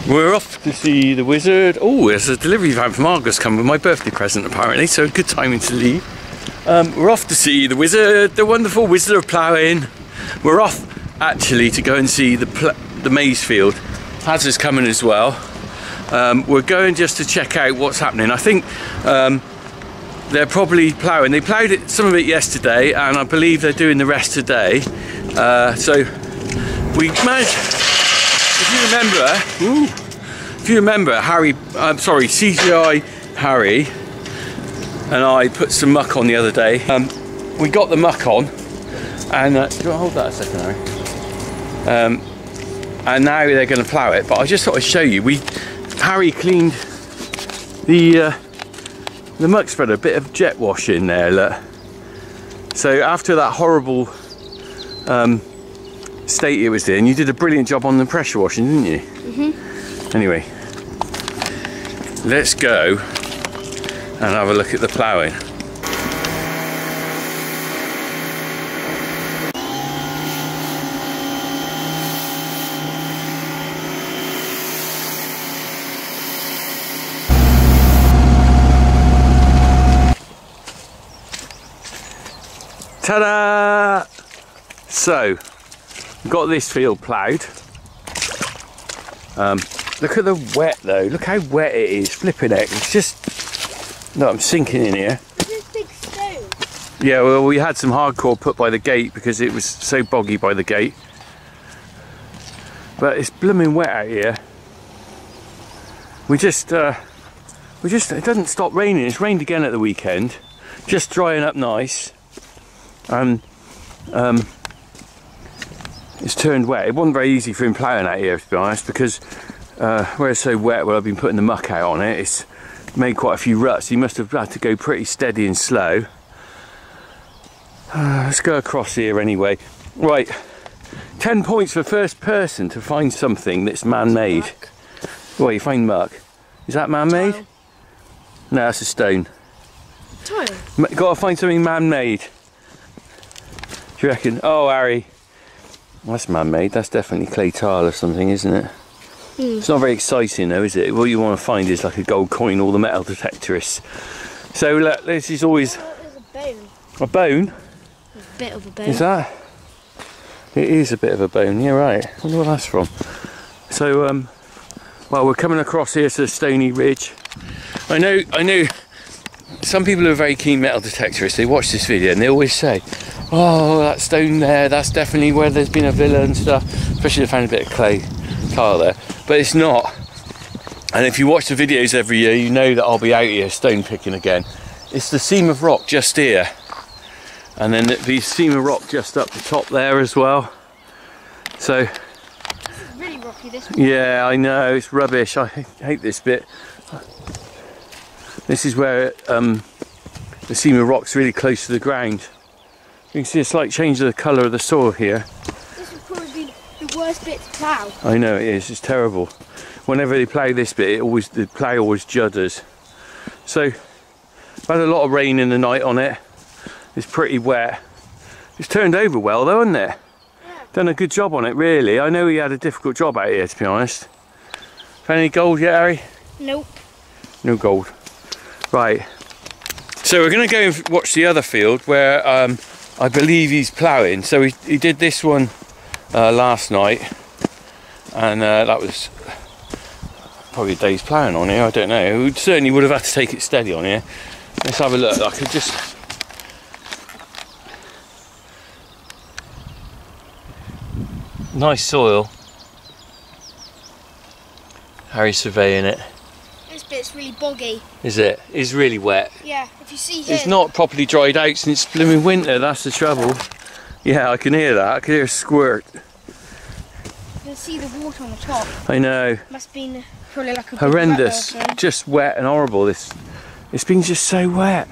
We're off to see the wizard. Oh, there's a delivery van from Argos coming with my birthday present apparently, so good timing to leave. We're off to see the wizard, the wonderful wizard of ploughing. We're off actually to go and see the maize field. Hazard's coming as well. We're going just to check out what's happening. I think they're probably ploughing. They ploughed some of it yesterday, and I believe they're doing the rest today. So we managed. If you remember, CGI Harry and I put some muck on the other day. We got the muck on, and do you want to hold that a second, Harry? And now they're going to plough it. But I just thought I'd show you. Harry cleaned the muck spreader, a bit of jet wash in there. Look. So after that horrible state it was in, you did a brilliant job on the pressure washing, didn't you? Anyway, let's go and have a look at the ploughing. Ta-da! So, got this field ploughed. Look at the wet though. Look how wet it is. Flipping heck. It's just. No, I'm sinking in here. This big stone. Yeah, well, we had some hardcore put by the gate because it was so boggy by the gate. But it's blooming wet out here. It doesn't stop raining. It's rained again at the weekend. Just drying up nice. It's turned wet. It wasn't very easy for him ploughing out here, to be honest, because where it's so wet, where I've been putting the muck out on it, it's made quite a few ruts. He must have had to go pretty steady and slow. Let's go across here anyway. Right, 10 points for first person to find something that's man-made. Well, you find muck. Is that man-made? No, that's a stone. Tile. Got to find something man-made. Do you reckon? Oh, Harry. That's man-made. That's definitely clay tile or something, isn't it? It's not very exciting though, is it? What you want to find is like a gold coin or the metal detectorists. So look, this is always... There's a bone. A bone? A bit of a bone. Is that? It is a bit of a bone, yeah, right. I wonder where that's from. So, well, we're coming across here to the Stony Ridge. I know some people are very keen metal detectorists. They watch this video and they always say, oh, that stone there, that's definitely where there's been a villa and stuff. Especially if they found a bit of clay tile there. But it's not. And if you watch the videos every year, you know that I'll be out here stone picking again. It's the seam of rock just here. And then the seam of rock just up the top there as well. So... It's really rocky, this one. Yeah, I know, it's rubbish. I hate this bit. This is where the seam of rock's really close to the ground. You can see a slight change of the colour of the soil here. This would probably be the worst bit to plough. I know it is, it's terrible. Whenever they plough this bit, the plough always judders. So, I've had a lot of rain in the night on it. It's pretty wet. It's turned over well though, hasn't it? Yeah. Done a good job on it, really. I know he had a difficult job out here, to be honest. Found any gold yet, Harry? Nope. No gold. Right. So we're going to go and watch the other field where I believe he's ploughing. So he did this one last night, and that was probably a day's ploughing on here. I don't know. We certainly would have had to take it steady on here. Let's have a look. I could just... Nice soil. Harry's surveying it. This bit's really boggy. Is it? It's really wet. Yeah, if you see here... It's not properly dried out since blooming winter, that's the trouble. Yeah, I can hear that. I can hear a squirt. You can see the water on the top. I know. Must have been probably like a horrendous. Just wet and horrible. It's been just so wet.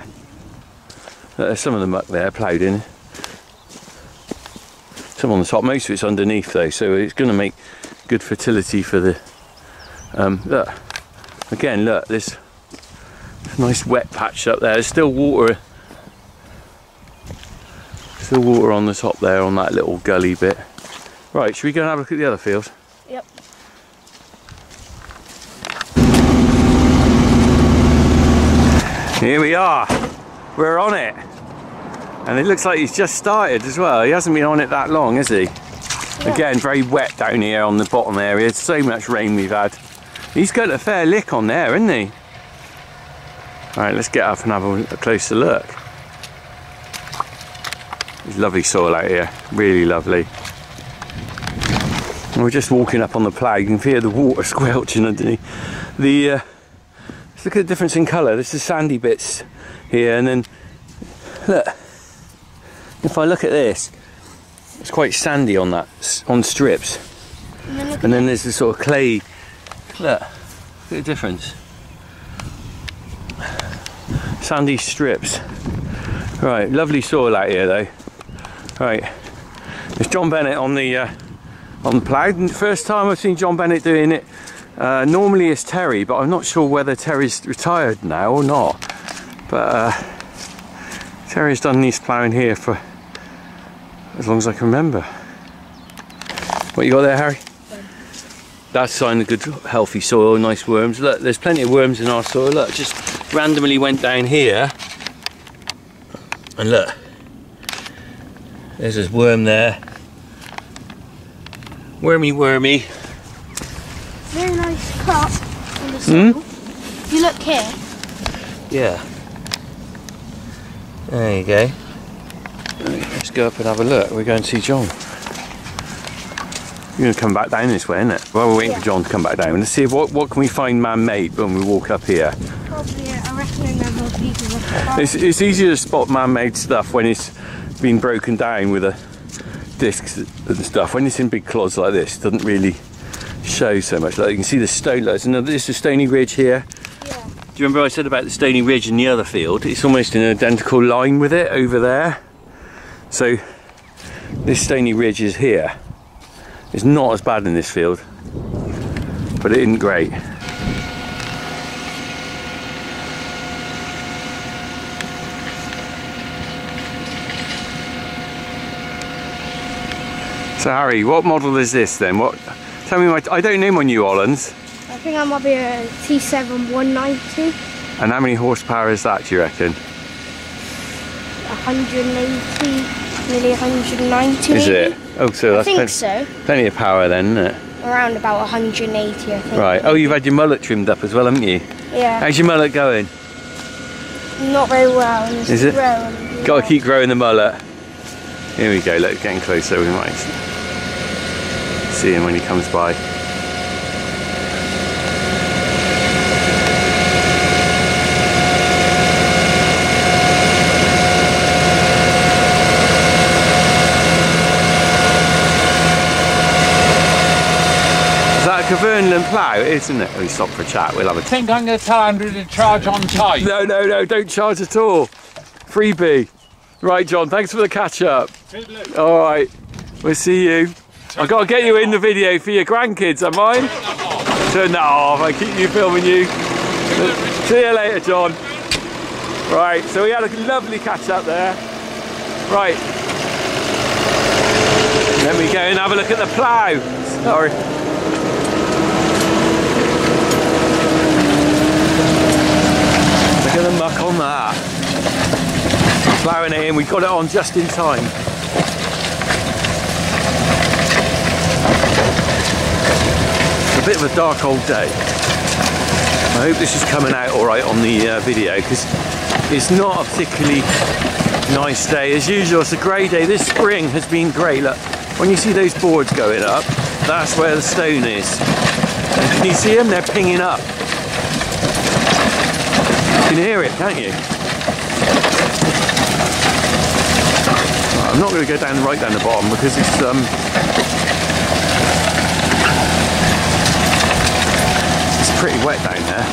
There's some of the muck there ploughed in. Some on the top, most of it's underneath though, so it's going to make good fertility for the... look. Again, look, there's a nice wet patch up there. There's still water. Still water on the top there, on that little gully bit. Right, should we go and have a look at the other field? Yep. Here we are. We're on it. And it looks like he's just started as well. He hasn't been on it that long, has he? Yeah. Again, very wet down here on the bottom area. So much rain we've had. He's got a fair lick on there, isn't he? Alright, let's get up and have a closer look. It's lovely soil out here. Really lovely. And we're just walking up on the plough. You can hear the water squelching underneath. Let's look at the difference in colour. This is sandy bits here, and then look. If I look at this, it's quite sandy on that, on strips. And then there's this sort of clay. Look at the difference. Sandy strips. Right, lovely soil out here though. Right, there's John Bennett on the plough. The first time I've seen John Bennett doing it. Normally it's Terry, but I'm not sure whether Terry's retired now or not. But Terry's done this ploughing here for as long as I can remember. What you got there, Harry? That's a sign of good, healthy soil, nice worms. Look, there's plenty of worms in our soil. Look, just randomly went down here. And look, there's this worm there. Wormy, wormy. Very nice cut on the soil. If you look here. Yeah. There you go. Let's go up and have a look. We're going to see John. You're going to come back down this way, isn't it? Well, we're waiting for John to come back down. Let's see what can we find man-made when we walk up here. Probably, I reckon I remember pieces of it's easier to spot man-made stuff when it's been broken down with a discs and stuff. When it's in big clods like this, it doesn't really show so much. Like you can see the stone. This is a stony ridge here. Yeah. Do you remember I said about the stony ridge in the other field? It's almost in an identical line with it over there. So this stony ridge is here. It's not as bad in this field, but it isn't great. So Harry, what model is this then? Tell me I don't know my New Hollands. I think I might be a T7 190. And how many horsepower is that, do you reckon? 180, nearly 190. Is it? Oh, so that's plenty of power then, isn't it? Around about 180, I think. Right. Oh, you've had your mullet trimmed up as well, haven't you? Yeah. How's your mullet going? Not very well. Is it? Got to keep growing the mullet. Here we go. Look, getting closer. We might see him when he comes by. Cavernland plough, isn't it? We stop for a chat. We'll have a. I think I'm going to tell Andrew to charge on time. No, don't charge at all. Freebie. Right, John. Thanks for the catch up. All right, we'll see you. I've got to get you in the video for your grandkids, am I? Turn that off. I keep you filming you. See you later, John. Right, so we had a lovely catch up there. Right. Then we go and have a look at the plough. Sorry. Look at the muck on that. Ploughing it in, we got it on just in time. It's a bit of a dark old day. I hope this is coming out alright on the video, because it's not a particularly nice day. As usual, it's a grey day. This spring has been great. Look, when you see those boards going up, that's where the stone is. And can you see them? They're pinging up. You can hear it, can't you? Right, I'm not going to go right down the bottom because it's pretty wet down there.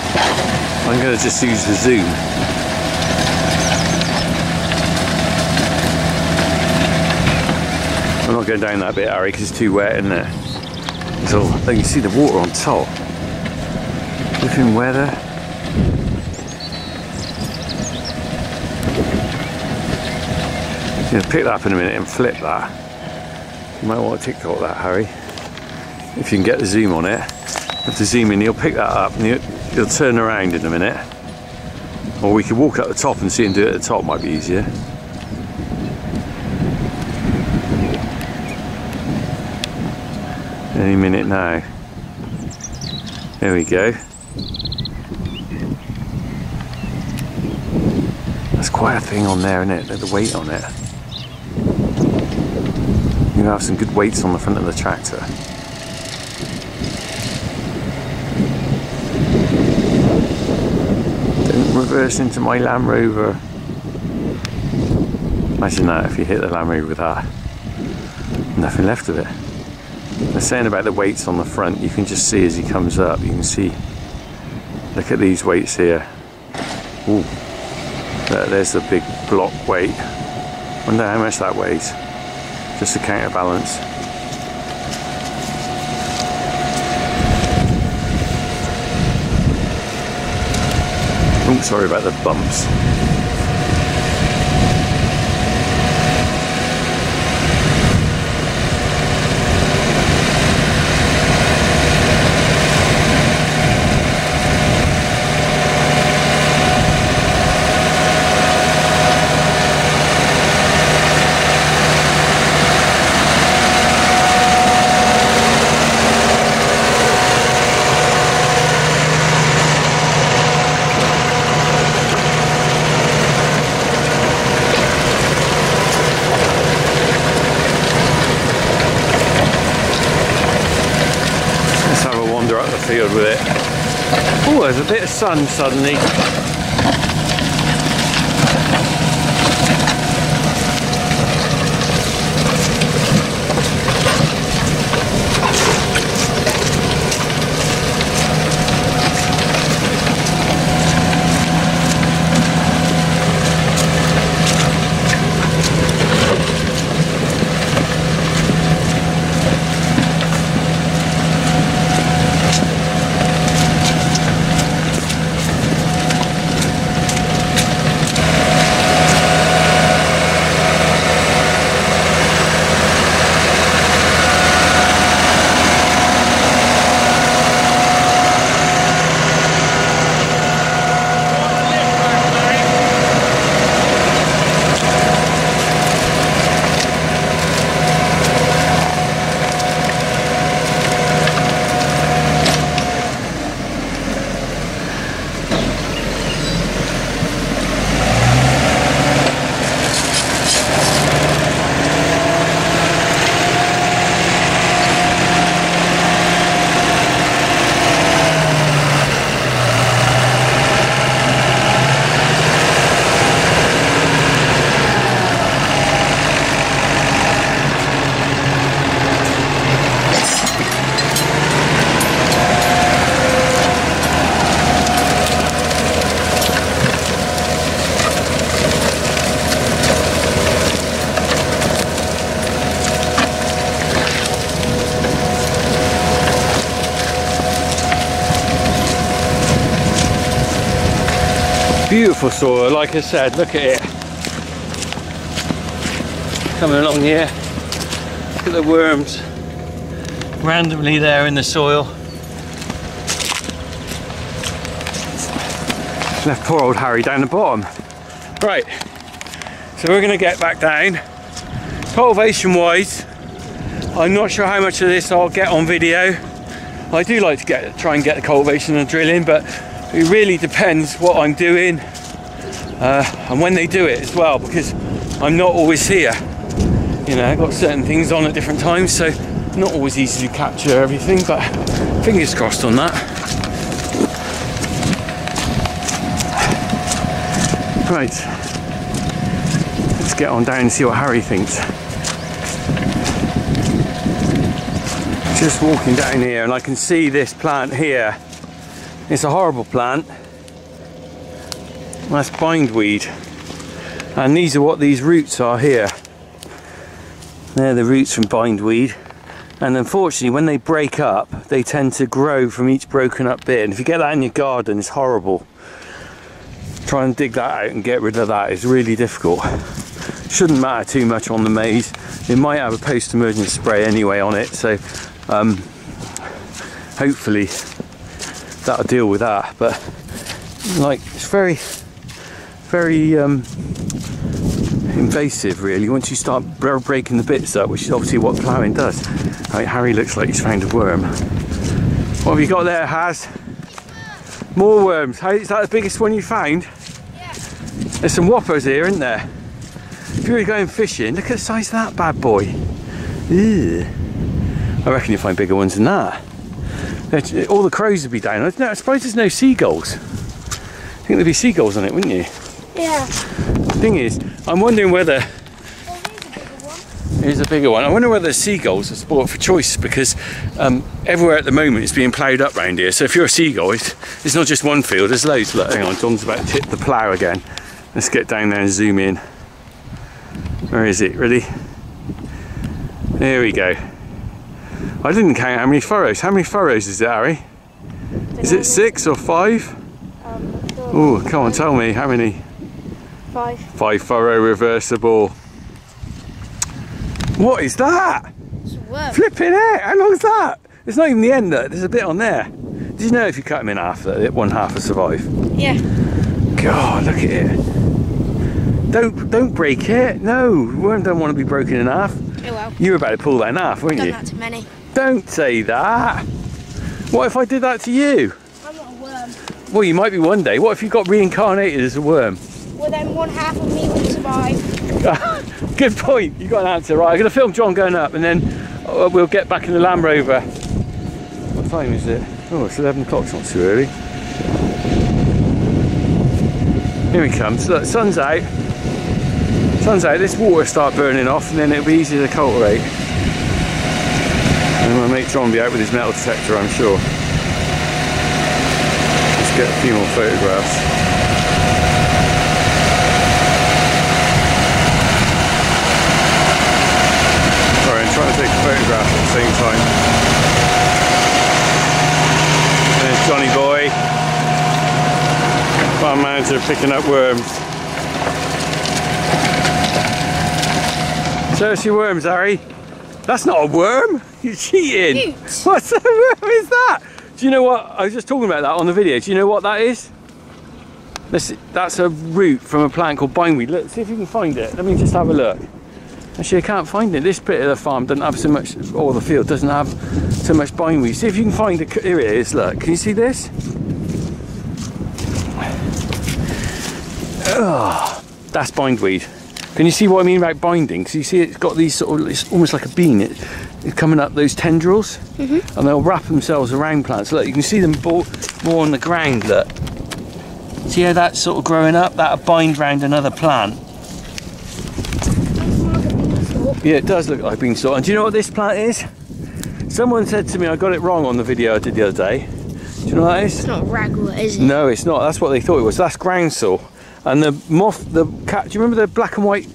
I'm going to just use the zoom. I'm not going down that bit, Harry, because it's too wet, isn't it? So you can see the water on top. Looking weather. You know, pick that up in a minute and flip that. You might want to TikTok that, Harry. If you can get the zoom on it. If to zoom in, you'll pick that up and you'll turn around in a minute. Or we could walk up the top and see him do it at the top, might be easier. Any minute now. There we go. That's quite a thing on there, isn't it? The weight on it. You have some good weights on the front of the tractor. Don't reverse into my Land Rover. Imagine that if you hit the Land Rover with that. Nothing left of it. They're saying about the weights on the front, you can just see as he comes up, you can see, look at these weights here. Ooh, there's the big block weight. Wonder how much that weighs, just to counterbalance. Oh, sorry about the bumps. Field with it. Oh, there's a bit of sun suddenly. Beautiful soil, like I said, look at it. Coming along here, look at the worms randomly there in the soil. Left poor old Harry down the bottom. Right, so we're going to get back down. Cultivation wise, I'm not sure how much of this I'll get on video. I do like to try and get the cultivation and drilling, but it really depends what I'm doing and when they do it as well, because I'm not always here. You know, I've got certain things on at different times, so not always easy to capture everything, but fingers crossed on that. Right, let's get on down and see what Harry thinks. Just walking down here and I can see this plant here. It's a horrible plant. That's bindweed, and these are what these roots are here. They're the roots from bindweed, and unfortunately when they break up they tend to grow from each broken up bit, and if you get that in your garden it's horrible. Try and dig that out and get rid of that. It's really difficult. Shouldn't matter too much on the maize. It might have a post-emergent spray anyway on it, so hopefully that'll deal with that. But like, it's very very invasive, really, once you start breaking the bits up, which is obviously what ploughing does. Right, Harry looks like he's found a worm. What have you got there, Haz? More worms. How, is that the biggest one you found? Yeah. There's some whoppers here, isn't there? If you were going fishing, look at the size of that bad boy. Ew. I reckon you'll find bigger ones than that. All the crows would be down. I suppose there's no seagulls. I think there'd be seagulls on it, wouldn't you? Yeah. The thing is, I'm wondering whether... Here's a bigger one. I wonder whether seagulls are sport for choice, because everywhere at the moment it's being ploughed up round here. So if you're a seagull, it's not just one field, there's loads. Look, hang on, John's about to tip the plough again. Let's get down there and zoom in. Where is it? Ready? There we go. I didn't count how many furrows. How many furrows is it, Harry? Is it 6 or 5? Oh, come on, tell me, how many? 5. 5 furrow reversible. What is that? It's a worm. Flipping it! How long's that? It's not even the end though. There's a bit on there. Did you know if you cut them in half, that one half will survive? Yeah. God, look at it. Don't break it. No, worm don't want to be broken in half. Oh well. You were about to pull that in half, weren't you? Done that to many. Don't say that. What if I did that to you? I'm not a worm. Well, you might be one day. What if you got reincarnated as a worm? Well, then one half of me would survive. Good point. You got an answer, right? I'm going to film John going up, and then we'll get back in the Land Rover. What time is it? Oh, it's 11 o'clock. It's not too early. Here he comes. Look, sun's out. Sun's out. This water will start burning off, and then it'll be easier to cultivate. And my mate John will be out with his metal detector, I'm sure. Let's get a few more photographs. Trying to take a photograph at the same time. There's Johnny boy, farm manager, picking up worms. Show us your worms, Harry. That's not a worm. You're cheating. Cute. What's a worm is that? Do you know what? I was just talking about that on the video. Do you know what that is? That's a root from a plant called bindweed. Look, see if you can find it. Let me just have a look. Actually, I can't find it. This bit of the farm doesn't have so much, or the field doesn't have so much bindweed. See if you can find it. Here it is, look. Can you see this? Oh, that's bindweed. Can you see what I mean about binding? Because you see it's got these sort of, it's almost like a bean. It's coming up those tendrils, and they'll wrap themselves around plants. Look, you can see them more on the ground, look. See how that's sort of growing up? That'll bind round another plant. Yeah, it does look like beanstalk. And do you know what this plant is? Someone said to me, I got it wrong on the video I did the other day. Do you know what that is? It's not ragwort, is it? No, it's not. That's what they thought it was. That's groundsel. And the moth, the cat. Do you remember the black and white,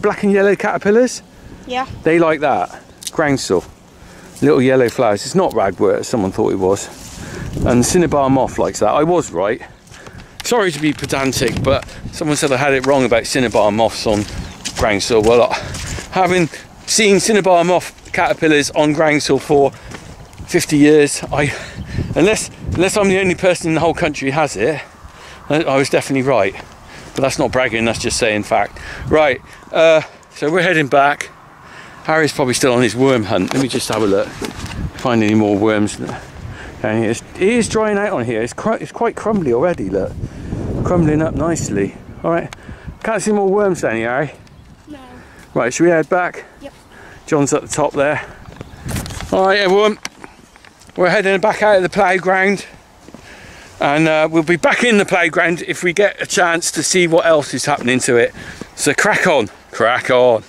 black and yellow caterpillars? Yeah. They like that. Groundsel. Little yellow flowers. It's not ragwort, as someone thought it was. And cinnabar moth likes that. I was right. Sorry to be pedantic, but someone said I had it wrong about cinnabar moths on groundsel. Well, having seen cinnabar moth caterpillars on groundsel for 50 years, unless I'm the only person in the whole country who has it, I was definitely right. But that's not bragging, that's just saying fact. Right, so we're heading back. Harry's probably still on his worm hunt. Let me just have a look, find any more worms. And it is drying out on here. It's quite crumbly already, look. Crumbling up nicely. All right, can't see more worms down here, Harry. No. Right, should we head back? Yep. John's at the top there. All right, everyone. We're heading back out of the playground. And we'll be back in the playground if we get a chance to see what else is happening to it. So crack on. Crack on.